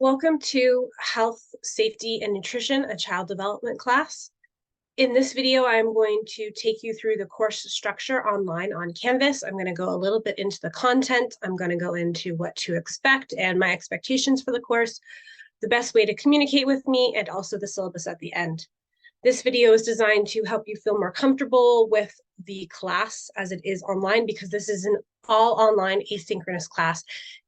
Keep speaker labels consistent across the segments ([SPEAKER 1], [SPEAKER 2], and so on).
[SPEAKER 1] Welcome to Health, Safety, and Nutrition, a Child Development class. In this video, I'm going to take you through the course structure online on Canvas. I'm going to go a little bit into the content. I'm going to go into what to expect and my expectations for the course, the best way to communicate with me, and also the syllabus at the end. This video is designed to help you feel more comfortable with the class as it is online, because this is an all online asynchronous class.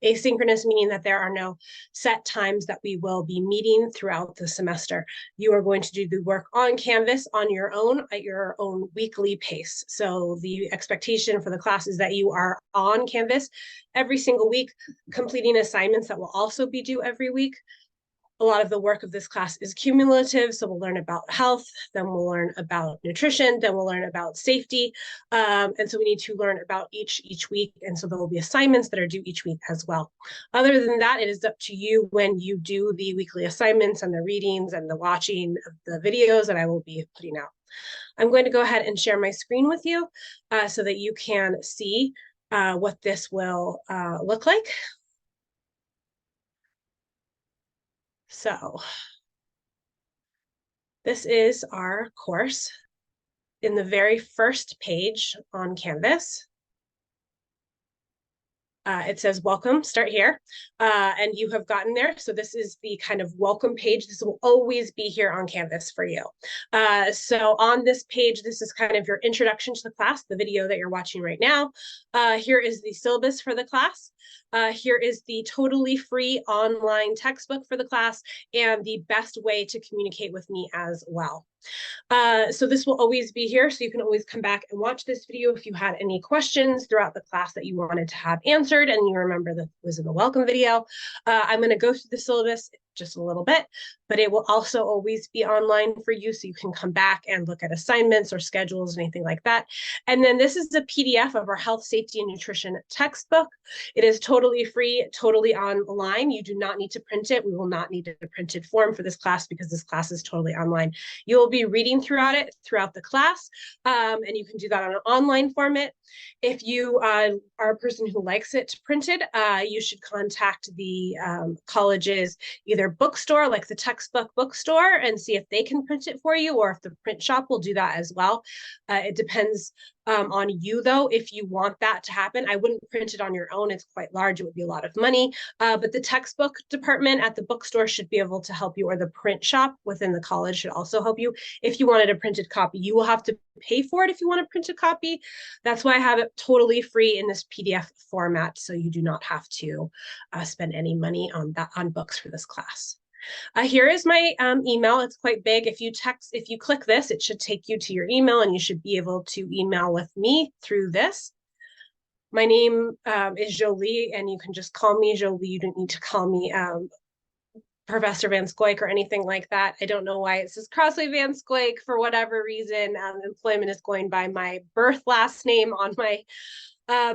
[SPEAKER 1] Asynchronous meaning that there are no set times that we will be meeting throughout the semester. You are going to do the work on Canvas on your own at your own weekly pace. So the expectation for the class is that you are on Canvas every single week, completing assignments that will also be due every week. A lot of the work of this class is cumulative. So we'll learn about health, then we'll learn about nutrition, then we'll learn about safety. And so we need to learn about each week. And so there will be assignments that are due each week as well. Other than that, it is up to you when you do the weekly assignments and the readings and the watching of the videos that I will be putting out. I'm going to go ahead and share my screen with you so that you can see what this will look like. So this is our course. In the very first page on Canvas, it says welcome, start here, and you have gotten there. So this is the kind of welcome page. This will always be here on Canvas for you. So on this page, this is kind of your introduction to the class, the video that you're watching right now. Here is the syllabus for the class. Here is the totally free online textbook for the class and the best way to communicate with me as well. So this will always be here, so you can always come back and watch this video if you had any questions throughout the class that you wanted to have answered and you remember that was in the welcome video. I'm going to go through the syllabus just a little bit, but it will also always be online for you, so you can come back and look at assignments or schedules, anything like that. And then this is the PDF of our health, safety, and nutrition textbook. It is totally free, totally online. You do not need to print it. We will not need a printed form for this class because this class is totally online. You will be reading throughout it throughout the class, and you can do that on an online format. If you are a person who likes it printed, you should contact the college's either bookstore, like the textbook bookstore, and see if they can print it for you, or if the print shop will do that as well. It depends on you, though, if you want that to happen. I wouldn't print it on your own. It's quite large. It would be a lot of money. But the textbook department at the bookstore should be able to help you, or the print shop within the college should also help you. If you wanted a printed copy, you will have to pay for it if you want a printed copy. That's why I have it totally free in this PDF format, so you do not have to spend any money on books for this class. Here is my email. It's quite big. If you click this, it should take you to your email, and you should be able to email with me through this. My name is Jolie, and you can just call me Jolie. You don't need to call me Professor Van Scoik or anything like that. I don't know why it says Crossley Van Scoik for whatever reason. Employment is going by my birth last name on my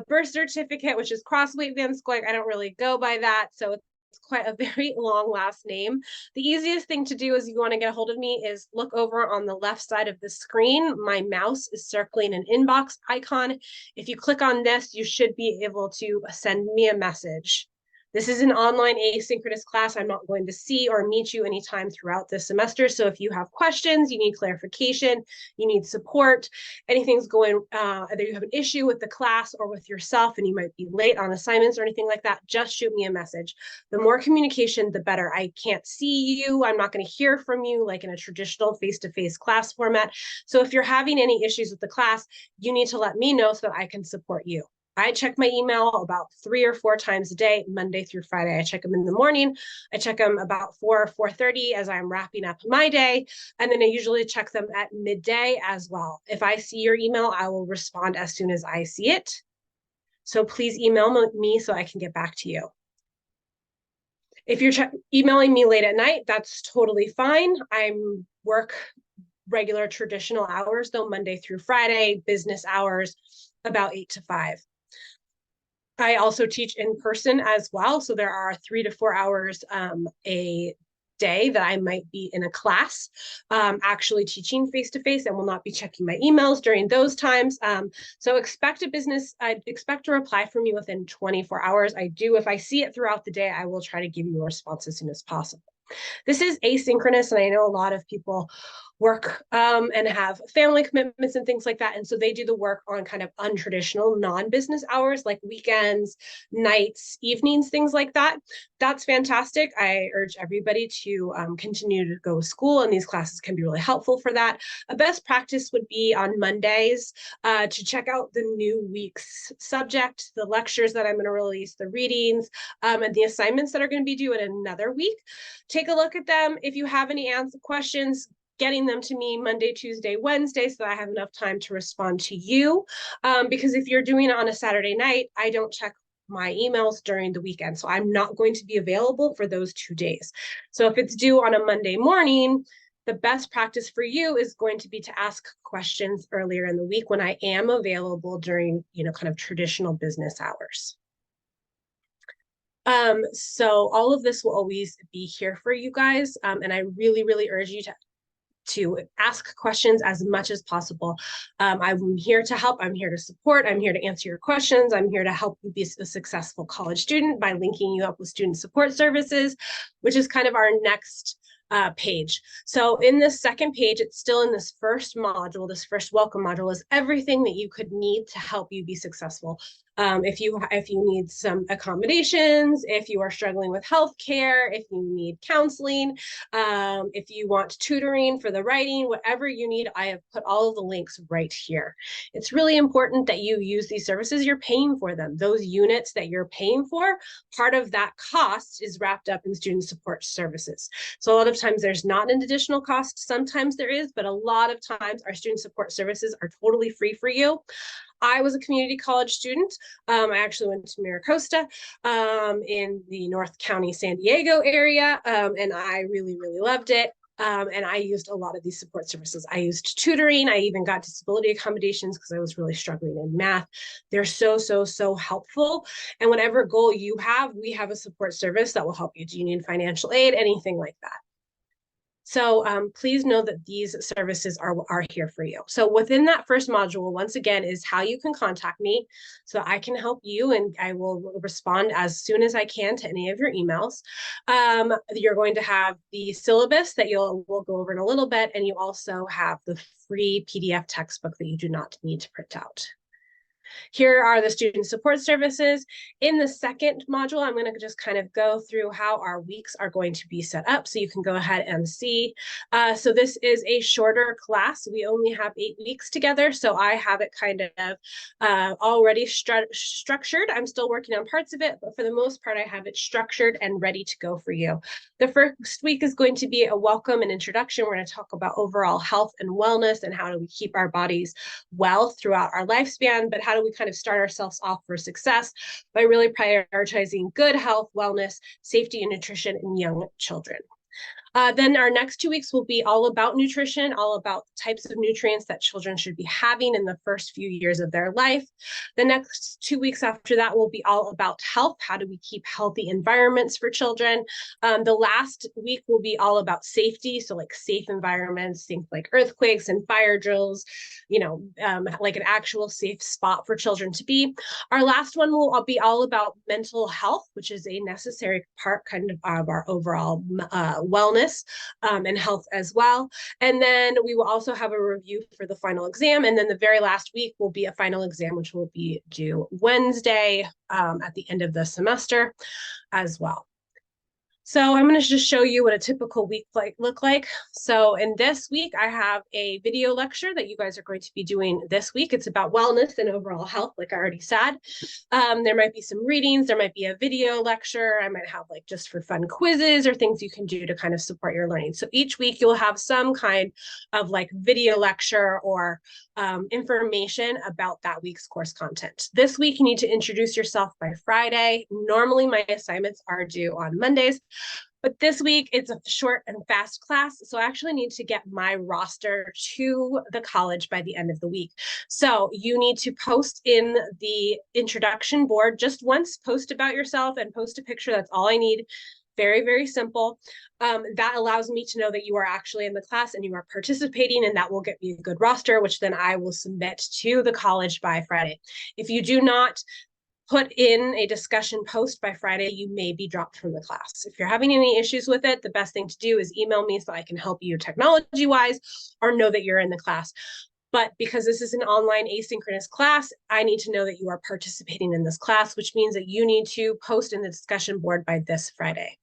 [SPEAKER 1] birth certificate, which is Crossley Van Scoik. I don't really go by that, so it's quite a very long last name. The easiest thing to do is you want to get a hold of me is look over on the left side of the screen. My mouse is circling an inbox icon. If you click on this, you should be able to send me a message. This is an online asynchronous class. I'm not going to see or meet you anytime throughout this semester. So if you have questions, you need clarification, you need support, anything's going, either you have an issue with the class or with yourself and you might be late on assignments or anything like that, just shoot me a message. The more communication, the better. I can't see you. I'm not going to hear from you like in a traditional face-to-face class format. So if you're having any issues with the class, you need to let me know so that I can support you. I check my email about 3 or 4 times a day, Monday through Friday. I check them in the morning. I check them about 4 or 4:30 as I'm wrapping up my day. And then I usually check them at midday as well. If I see your email, I will respond as soon as I see it. So please email me so I can get back to you. If you're emailing me late at night, that's totally fine. I work regular traditional hours, though, Monday through Friday, business hours, about 8 to 5. I also teach in person as well. So there are 3 to 4 hours a day that I might be in a class actually teaching face-to-face, and will not be checking my emails during those times. So I'd expect a reply from you within 24 hours. If I see it throughout the day, I will try to give you a response as soon as possible. This is asynchronous, and I know a lot of people work and have family commitments and things like that. And so they do the work on kind of untraditional non-business hours, like weekends, nights, evenings, things like that. That's fantastic. I urge everybody to continue to go to school, and these classes can be really helpful for that. A best practice would be on Mondays to check out the new week's subject, the lectures that I'm going to release, the readings, and the assignments that are going to be due in another week. Take a look at them. If you have any questions, getting them to me Monday, Tuesday, Wednesday, so that I have enough time to respond to you. Because if you're doing it on a Saturday night, I don't check my emails during the weekend. So I'm not going to be available for those 2 days. So if it's due on a Monday morning, the best practice for you is going to be to ask questions earlier in the week when I am available during, kind of traditional business hours. So all of this will always be here for you guys. And I really, really urge you to ask questions as much as possible. I'm here to help. I'm here to support. I'm here to answer your questions. I'm here to help you be a successful college student by linking you up with student support services, which is kind of our next page. So in this second page, it's still in this first module, this first welcome module, is everything that you could need to help you be successful. If you need some accommodations, if you are struggling with healthcare, if you need counseling, if you want tutoring for the writing, whatever you need, I have put all of the links right here. It's really important that you use these services. You're paying for them. Those units that you're paying for, part of that cost is wrapped up in student support services. So a lot of times there's not an additional cost. Sometimes there is, but a lot of times our student support services are totally free for you. I was a community college student. I actually went to MiraCosta in the North County, San Diego area, and I really, really loved it. And I used a lot of these support services. I used tutoring. I even got disability accommodations because I was really struggling in math. They're so, so, so helpful. And whatever goal you have, we have a support service that will help you. Do you need financial aid? Anything like that. So please know that these services are here for you. So within that first module, once again, is how you can contact me so I can help you, and I will respond as soon as I can to any of your emails. You're going to have the syllabus that we'll go over in a little bit, and you also have the free PDF textbook that you do not need to print out. Here are the student support services. In the second module, I'm going to just kind of go through how our weeks are going to be set up so you can go ahead and see. So this is a shorter class. We only have 8 weeks together, so I have it kind of already structured. I'm still working on parts of it, but for the most part, I have it structured and ready to go for you. The first week is going to be a welcome and introduction. We're going to talk about overall health and wellness and how do we keep our bodies well throughout our lifespan, but how do we kind of start ourselves off for success by really prioritizing good health, wellness, safety, and nutrition in young children. Then our next 2 weeks will be all about nutrition, all about types of nutrients that children should be having in the first few years of their life. The next 2 weeks after that will be all about health. How do we keep healthy environments for children? The last week will be all about safety. So like safe environments, things like earthquakes and fire drills, like an actual safe spot for children to be. Our last one will be all about mental health, which is a necessary part kind of our overall wellness and health as well. And then we will also have a review for the final exam. And then the very last week will be a final exam, which will be due Wednesday at the end of the semester as well. So I'm going to just show you what a typical week look like. So in this week, I have a video lecture that you guys are going to be doing this week. It's about wellness and overall health, like I already said. There might be some readings. There might be a video lecture. I might have like just for fun quizzes or things you can do to kind of support your learning. So each week you'll have some kind of like video lecture or information about that week's course content. This week, you need to introduce yourself by Friday. Normally, my assignments are due on Mondays, but this week it's a short and fast class. So I actually need to get my roster to the college by the end of the week. So you need to post in the introduction board just once, post about yourself and post a picture. That's all I need Very, very simple. That allows me to know that you are actually in the class and you are participating, and that will get me a good roster, which then I will submit to the college by Friday. If you do not put in a discussion post by Friday, you may be dropped from the class. If you're having any issues with it, the best thing to do is email me so I can help you technology-wise or know that you're in the class. But because this is an online asynchronous class, I need to know that you are participating in this class, which means that you need to post in the discussion board by this Friday.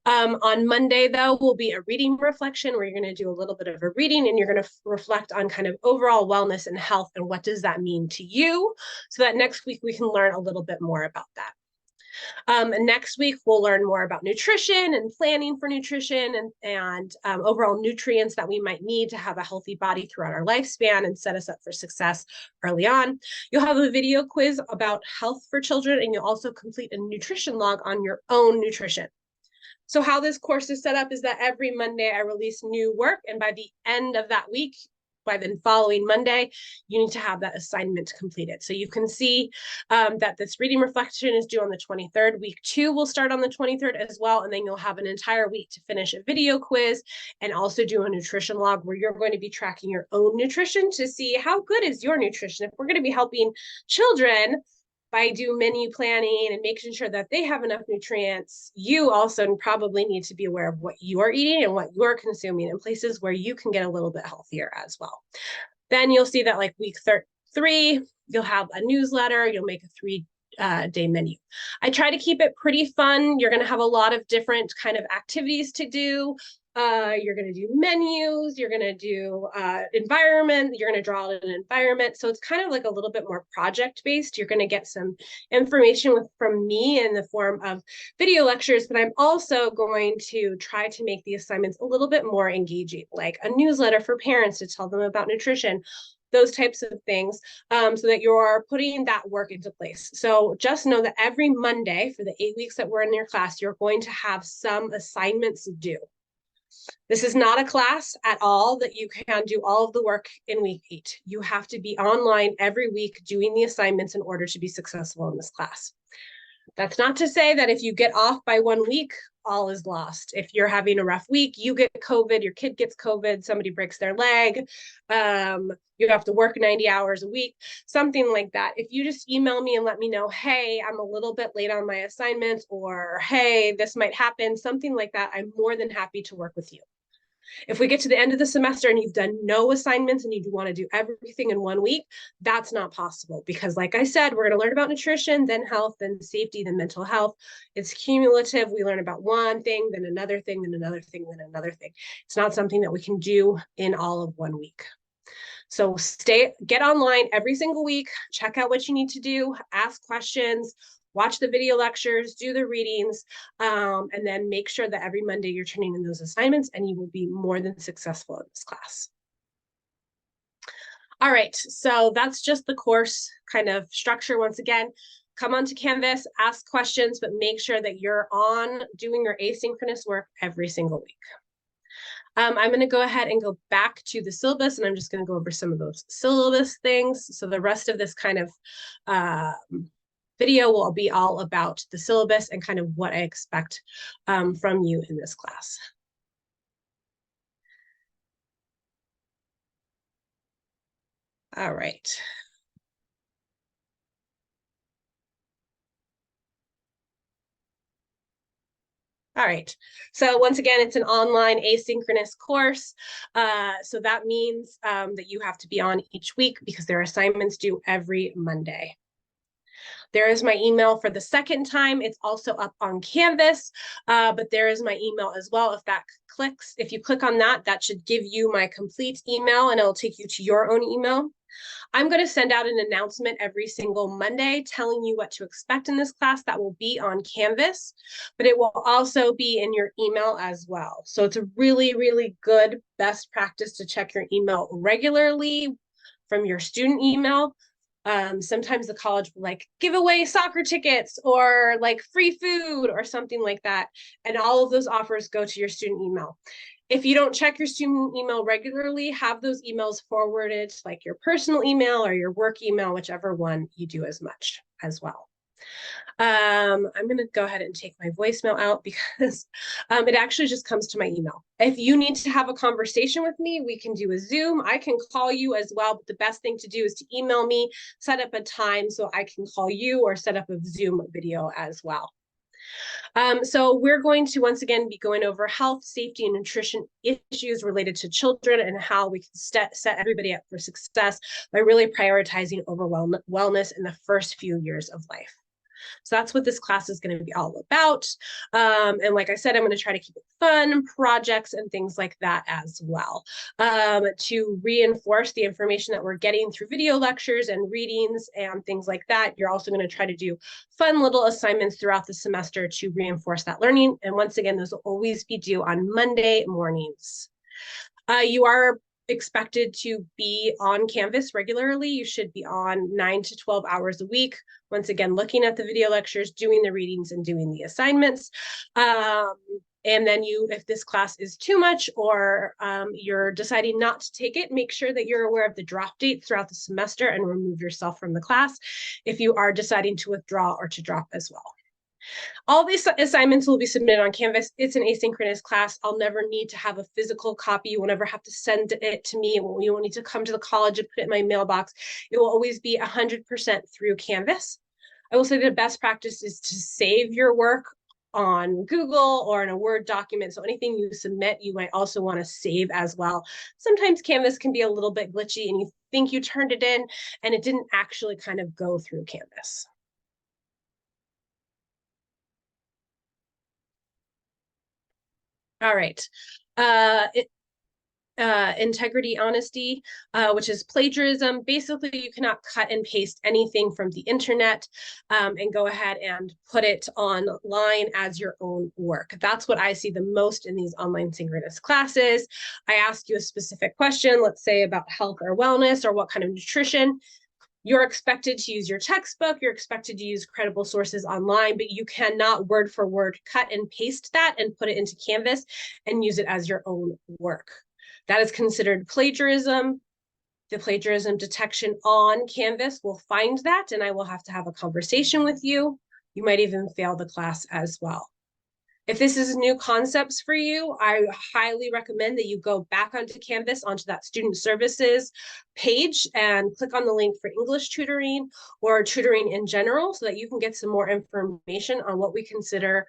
[SPEAKER 1] On Monday, though, will be a reading reflection where you're going to do a little bit of a reading and you're going to reflect on kind of overall wellness and health and what does that mean to you, so that next week we can learn a little bit more about that. Next week, we'll learn more about nutrition and planning for nutrition and overall nutrients that we might need to have a healthy body throughout our lifespan and set us up for success early on. You'll have a video quiz about health for children, and you'll also complete a nutrition log on your own nutrition. So how this course is set up is that every Monday I release new work, and by the end of that week, by the following Monday, you need to have that assignment completed. So you can see that this reading reflection is due on the 23rd. Week 2 will start on the 23rd as well, and then you'll have an entire week to finish a video quiz and also do a nutrition log where you're going to be tracking your own nutrition to see how good is your nutrition. If we're going to be helping children by do menu planning and making sure that they have enough nutrients, you also probably need to be aware of what you are eating and what you're consuming in places where you can get a little bit healthier as well. Then you'll see that like week 3, you'll have a newsletter, you'll make a 3-day menu. I try to keep it pretty fun. You're going to have a lot of different kind of activities to do. You're going to do menus, you're going to do environment, you're going to draw an environment. So it's kind of like a little bit more project based. You're going to get some information from me in the form of video lectures, but I'm also going to try to make the assignments a little bit more engaging, like a newsletter for parents to tell them about nutrition, those types of things, so that you're putting that work into place. So just know that every Monday for the 8 weeks that we're in your class, you're going to have some assignments due. This is not a class at all that you can do all of the work in week 8. You have to be online every week doing the assignments in order to be successful in this class. That's not to say that if you get off by 1 week, all is lost. If you're having a rough week, you get COVID, your kid gets COVID, somebody breaks their leg, you have to work 90 hours a week, something like that. If you just email me and let me know, hey, I'm a little bit late on my assignments, or hey, this might happen, something like that, I'm more than happy to work with you. If we get to the end of the semester and you've done no assignments and you want to do everything in 1 week, that's not possible, because like I said, we're going to learn about nutrition, then health, then safety, then mental health. It's cumulative. We learn about one thing, then another thing, then another thing, then another thing. It's not something that we can do in all of 1 week. So get online every single week, check out what you need to do, ask questions, watch the video lectures, do the readings, and then make sure that every Monday you're turning in those assignments, and you will be more than successful in this class. All right, so that's just the course kind of structure. Once again, come onto Canvas, ask questions, but make sure that you're on doing your asynchronous work every single week. I'm going to go ahead and go back to the syllabus, and I'm just going to go over some of those syllabus things. So the rest of this kind of video will be all about the syllabus and kind of what I expect from you in this class. All right. All right, so once again, it's an online asynchronous course. So that means that you have to be on each week because their assignments due every Monday. There is my email for the second time. It's also up on Canvas, but there is my email as well. If you click on that, that should give you my complete email, and it'll take you to your own email. I'm going to send out an announcement every single Monday telling you what to expect in this class. That will be on Canvas, but it will also be in your email as well. So it's a really, really good best practice to check your email regularly from your student email. Sometimes the college will like give away soccer tickets or like free food or something like that. And all of those offers go to your student email. If you don't check your student email regularly, have those emails forwarded to like your personal email or your work email, whichever one you do as much as well. I'm going to go ahead and take my voicemail out because it actually just comes to my email. If you need to have a conversation with me, we can do a Zoom. I can call you as well, but the best thing to do is to email me, set up a time so I can call you, or set up a Zoom video as well. So we're going to once again be going over health, safety, and nutrition issues related to children and how we can set everybody up for success by really prioritizing overall wellness in the first few years of life. So that's what this class is going to be all about. And like I said, I'm going to try to keep it fun, projects and things like that as well, to reinforce the information that we're getting through video lectures and readings and things like that. You're also going to try to do fun little assignments throughout the semester to reinforce that learning. And once again, those will always be due on Monday mornings. You are expected to be on Canvas regularly. You should be on 9 to 12 hours a week. Once again, looking at the video lectures, doing the readings and doing the assignments. And then if this class is too much, or you're deciding not to take it, make sure that you're aware of the drop dates throughout the semester and remove yourself from the class if you are deciding to withdraw or to drop as well. All these assignments will be submitted on Canvas. It's an asynchronous class. I'll never need to have a physical copy. You won't ever have to send it to me. You won't need to come to the college and put it in my mailbox. It will always be 100% through Canvas. I will say the best practice is to save your work on Google or in a Word document. So anything you submit, you might also want to save as well. Sometimes Canvas can be a little bit glitchy and you think you turned it in and it didn't actually kind of go through Canvas. All right. Integrity, honesty, which is plagiarism. Basically, you cannot cut and paste anything from the internet and go ahead and put it online as your own work. That's what I see the most in these online synchronous classes. I ask you a specific question, let's say about health or wellness or what kind of nutrition. You're expected to use your textbook, you're expected to use credible sources online, but you cannot word for word cut and paste that and put it into Canvas and use it as your own work. That is considered plagiarism. The plagiarism detection on Canvas will find that, and I will have to have a conversation with you. You might even fail the class as well. If this is new concepts for you, I highly recommend that you go back onto Canvas, onto that student services page, and click on the link for English tutoring or tutoring in general so that you can get some more information on what we consider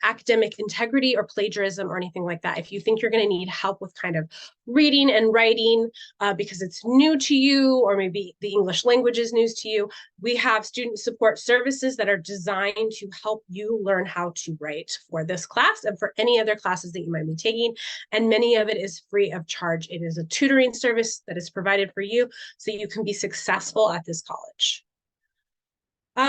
[SPEAKER 1] academic integrity or plagiarism or anything like that. If you think you're going to need help with kind of reading and writing because it's new to you, or maybe the English language is news to you, we have student support services that are designed to help you learn how to write for this class and for any other classes that you might be taking. And many of it is free of charge. It is a tutoring service that is provided for you so you can be successful at this college.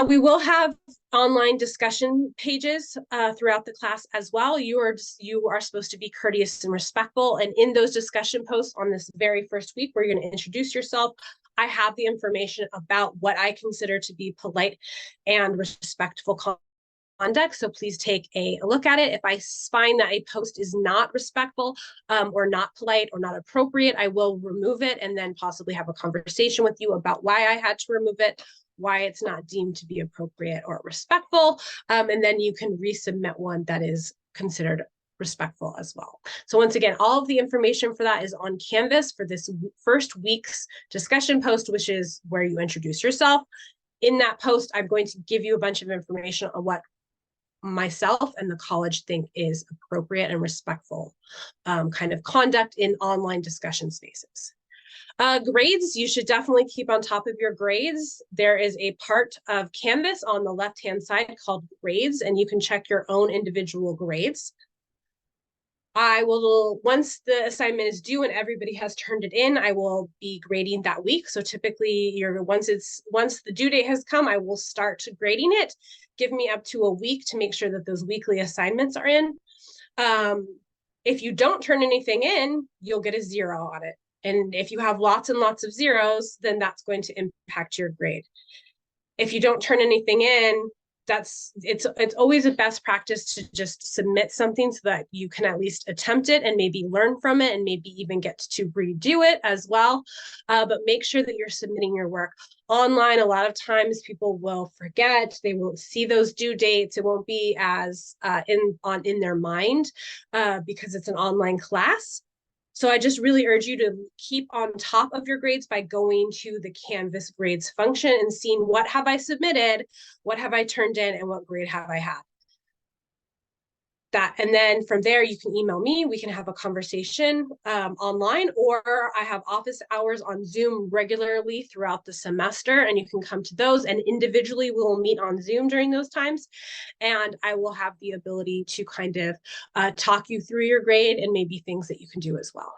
[SPEAKER 1] We will have online discussion pages throughout the class as well. You are supposed to be courteous and respectful. And in those discussion posts on this very first week where you're going to introduce yourself, I have the information about what I consider to be polite and respectful conduct. So please take a look at it. If I find that a post is not respectful or not polite or not appropriate, I will remove it and then possibly have a conversation with you about why I had to remove it, why it's not deemed to be appropriate or respectful. And then you can resubmit one that is considered respectful as well. So once again, all of the information for that is on Canvas for this first week's discussion post, which is where you introduce yourself. In that post, I'm going to give you a bunch of information on what myself and the college think is appropriate and respectful kind of conduct in online discussion spaces. Grades, you should definitely keep on top of your grades. There is a part of Canvas on the left-hand side called grades, and you can check your own individual grades. I will, once the assignment is due and everybody has turned it in, I will be grading that week. So typically once the due date has come, I will start grading it. Give me up to a week to make sure that those weekly assignments are in. If you don't turn anything in, you'll get a 0 on it. And if you have lots and lots of zeros, then that's going to impact your grade. If you don't turn anything in, it's always a best practice to just submit something so that you can at least attempt it and maybe learn from it and maybe even get to redo it as well. But make sure that you're submitting your work online. A lot of times people will forget, they won't see those due dates. It won't be as in their mind because it's an online class. So I just really urge you to keep on top of your grades by going to the Canvas grades function and seeing what have I submitted, what have I turned in, and what grade have I had. And then from there, you can email me. We can have a conversation online, or I have office hours on Zoom regularly throughout the semester, and you can come to those, and individually we will meet on Zoom during those times. And I will have the ability to kind of talk you through your grade and maybe things that you can do as well.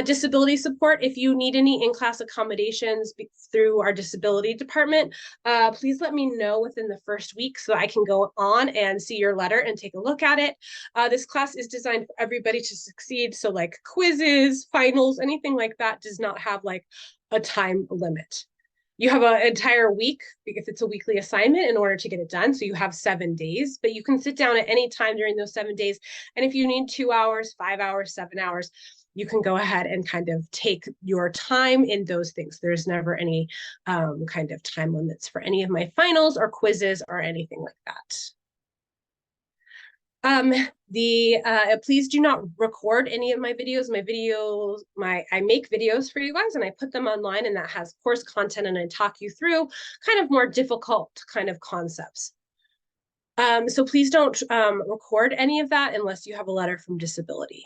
[SPEAKER 1] Disability support, if you need any in-class accommodations through our disability department, please let me know within the first week so I can go on and see your letter and take a look at it. This class is designed for everybody to succeed. So like quizzes, finals, anything like that does not have like a time limit. You have an entire week if it's a weekly assignment in order to get it done. So you have 7 days, but you can sit down at any time during those 7 days. And if you need 2 hours, 5 hours, 7 hours, you can go ahead and kind of take your time in those things. There's never any kind of time limits for any of my finals or quizzes or anything like that. Please do not record any of my videos. I make videos for you guys and I put them online, and that has course content, and I talk you through kind of more difficult kind of concepts. So please don't record any of that unless you have a letter from disability.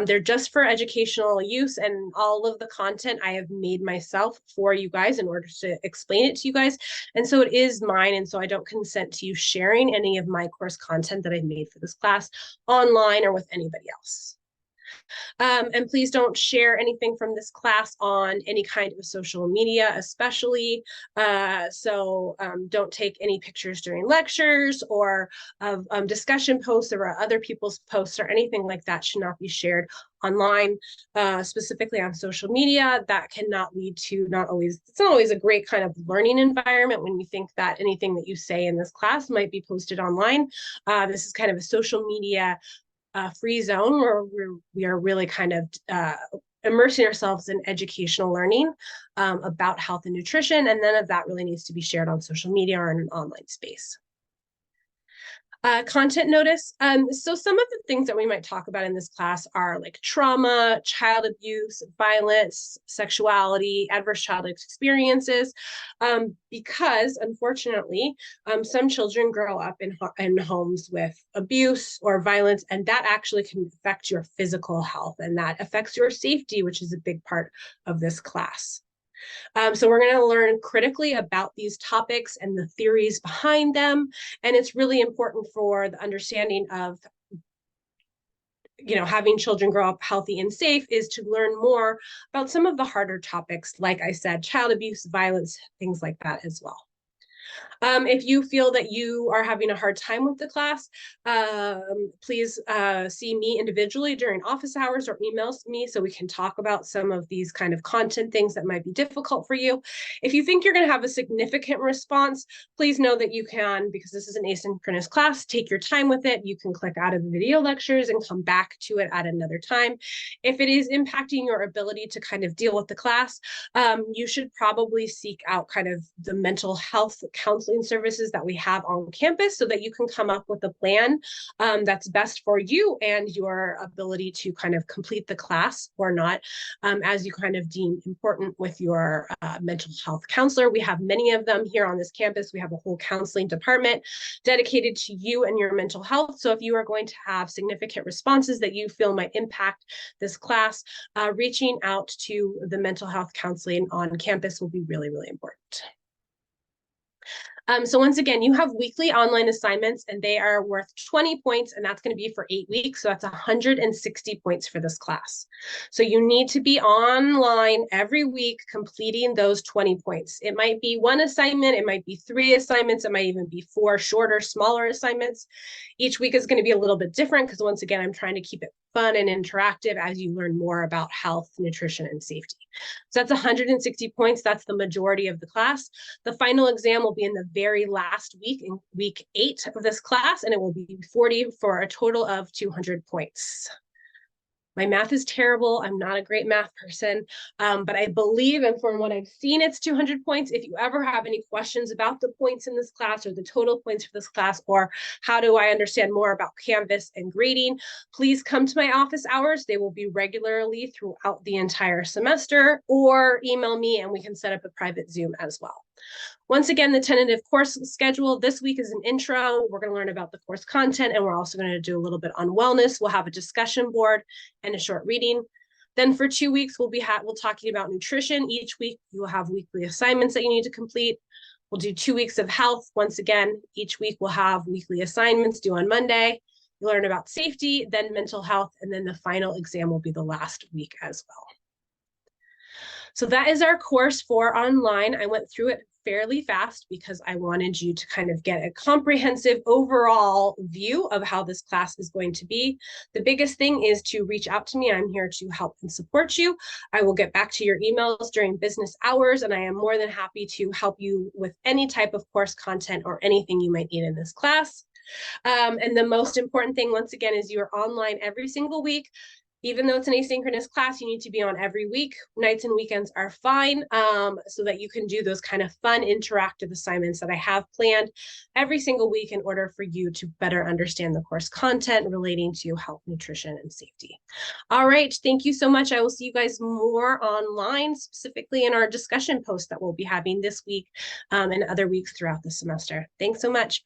[SPEAKER 1] They're just for educational use, and all of the content I have made myself for you guys in order to explain it to you guys. And so it is mine, and so I don't consent to you sharing any of my course content that I've made for this class online or with anybody else. And please don't share anything from this class on any kind of social media, especially. Don't take any pictures during lectures or of discussion posts or other people's posts or anything like that should not be shared online, specifically on social media. That cannot lead to it's not always a great kind of learning environment when you think that anything that you say in this class might be posted online. This is kind of a social media free zone where we are really kind of immersing ourselves in educational learning about health and nutrition, and none of that really needs to be shared on social media or in an online space. Content notice. So some of the things that we might talk about in this class are like trauma, child abuse, violence, sexuality, adverse childhood experiences, because unfortunately, some children grow up in homes with abuse or violence, and that actually can affect your physical health, and that affects your safety, which is a big part of this class. So we're going to learn critically about these topics and the theories behind them. And it's really important for the understanding of, having children grow up healthy and safe is to learn more about some of the harder topics, like I said, child abuse, violence, things like that as well. If you feel that you are having a hard time with the class, please see me individually during office hours or email me so we can talk about some of these kind of content things that might be difficult for you. If you think you're going to have a significant response, please know that you can, because this is an asynchronous class, take your time with it. You can click out of the video lectures and come back to it at another time. If it is impacting your ability to kind of deal with the class, you should probably seek out kind of the mental health counseling services that we have on campus so that you can come up with a plan that's best for you and your ability to kind of complete the class or not, as you kind of deem important with your mental health counselor. We have many of them here on this campus. We have a whole counseling department dedicated to you and your mental health. So if you are going to have significant responses that you feel might impact this class, reaching out to the mental health counseling on campus will be really, really important. So once again, you have weekly online assignments, and they are worth 20 points, and that's going to be for 8 weeks. So that's 160 points for this class. So you need to be online every week completing those 20 points. It might be 1 assignment, it might be 3 assignments, it might even be 4 shorter, smaller assignments. Each week is going to be a little bit different because once again, I'm trying to keep it fun and interactive as you learn more about health, nutrition, and safety. So that's 160 points. That's the majority of the class. The final exam will be in the very last week, in week 8 of this class, and it will be 40 for a total of 200 points. My math is terrible. I'm not a great math person, but I believe, and from what I've seen, it's 200 points. If you ever have any questions about the points in this class or the total points for this class, or how do I understand more about Canvas and grading, please come to my office hours. They will be regularly throughout the entire semester, or email me and we can set up a private Zoom as well. Once again, the tentative course schedule this week is an intro. We're going to learn about the course content, and we're also going to do a little bit on wellness. We'll have a discussion board and a short reading. Then for 2 weeks, we'll talking about nutrition. Each week, you will have weekly assignments that you need to complete. We'll do 2 weeks of health. Once again, each week we'll have weekly assignments due on Monday. You'll learn about safety, then mental health, and then the final exam will be the last week as well. So that is our course for online. I went through it fairly fast because I wanted you to kind of get a comprehensive overall view of how this class is going to be. The biggest thing is to reach out to me. I'm here to help and support you. I will get back to your emails during business hours, and I am more than happy to help you with any type of course content or anything you might need in this class. And the most important thing, once again, is you're online every single week. Even though it's an asynchronous class, you need to be on every week. Nights and weekends are fine, so that you can do those kind of fun, interactive assignments that I have planned every single week in order for you to better understand the course content relating to health, nutrition, and safety. All right, thank you so much. I will see you guys more online, specifically in our discussion post that we'll be having this week and other weeks throughout the semester. Thanks so much.